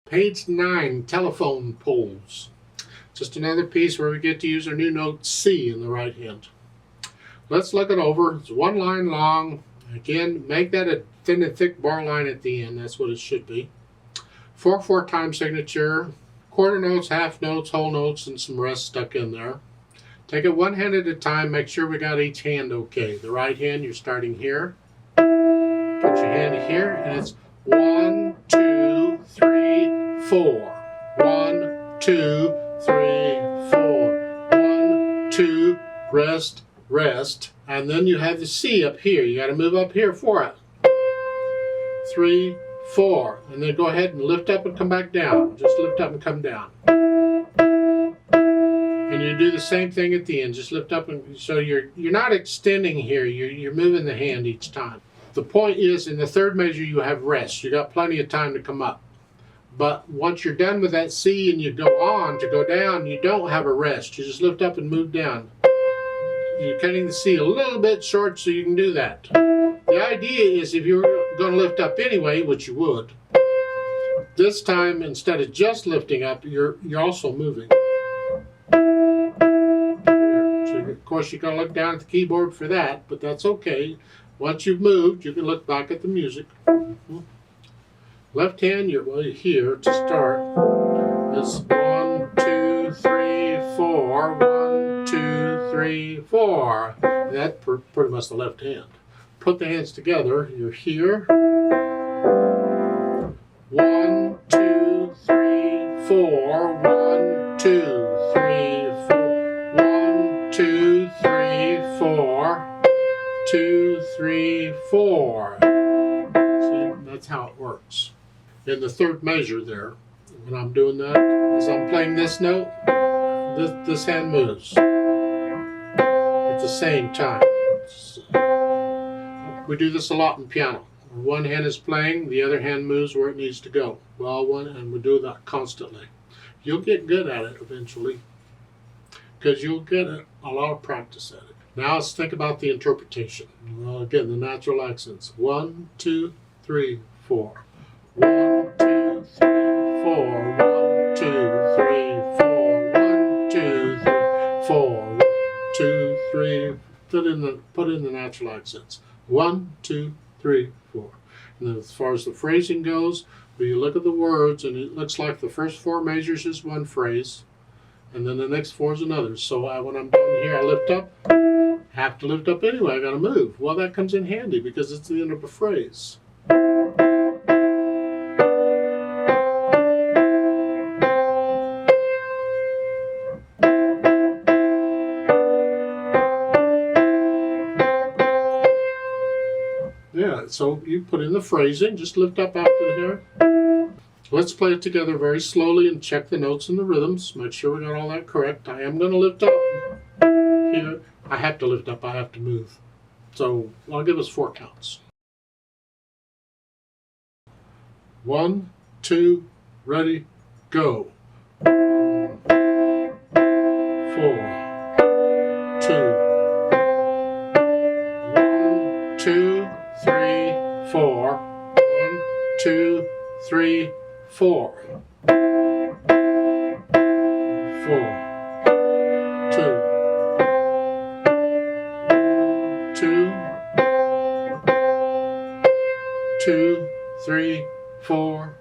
Page 9, telephone poles. Just another piece where we get to use our new note C in the right hand. Let's look it over. It's one line long. Again, make that a thin and thick bar line at the end. That's what it should be. 4/4 time signature, quarter notes, half notes, whole notes, and some rest stuck in there. Take it one hand at a time. Make sure we got each hand okay. The right hand, you're starting here. Put your hand here, and it's 1, 2, 3, 4. 1, 2, 3, 4. 1, 2, rest, rest. And then you have the C up here. You got to move up here for it. 3, 4. And then go ahead and lift up and come back down. Just lift up and come down. And you do the same thing at the end. Just lift up, and so you're not extending here. You're moving the hand each time. The point is, in the third measure, you have rest. You got plenty of time to come up. But once you're done with that C and you go on to go down, you don't have a rest. You just lift up and move down. You're cutting the C a little bit short so you can do that. The idea is if you're going to lift up anyway, which you would, this time instead of just lifting up, you're also moving. So of course you're going to look down at the keyboard for that, but that's okay. Once you've moved, you can look back at the music. Left hand, you're here to start. It's 1, 2, 3, 4. 1, 2, 3, 4. That's pretty much the left hand. Put the hands together. You're here. 1, 2, 3, 4. 1, 2, 3, 4. 1, 2, 3, 4. 2, 3, 4. See, that's how it works. In the third measure there, when I'm doing that, as I'm playing this note, this hand moves at the same time. We do this a lot in piano. One hand is playing, the other hand moves where it needs to go. And we do that constantly. You'll get good at it eventually, because you'll get a lot of practice at it. Now let's think about the interpretation. Again, the natural accents. 1, 2, 3, 4. 1, 2, 3, 4. 1, 2, 3, 4. 1, 2, 3, 4. 1, 2, 3. Put in the natural accents. 1, 2, 3, 4. And then as far as the phrasing goes, when you look at the words, and it looks like the first 4 measures is one phrase, and then the next 4 is another. So when I'm done here, I lift up. Have to lift up anyway. I got to move. Well, that comes in handy because it's the end of a phrase. Yeah, so you put in the phrasing, just lift up after here. Let's play it together very slowly and check the notes and the rhythms. Make sure we got all that correct. I am going to lift up here. I have to lift up, I have to move. So I'll give us 4 counts. 1, 2, ready, go. 4, 2. 1, 2, 3, 4. 1, 2, 3, 4. 4, 2. 2, 3, 4.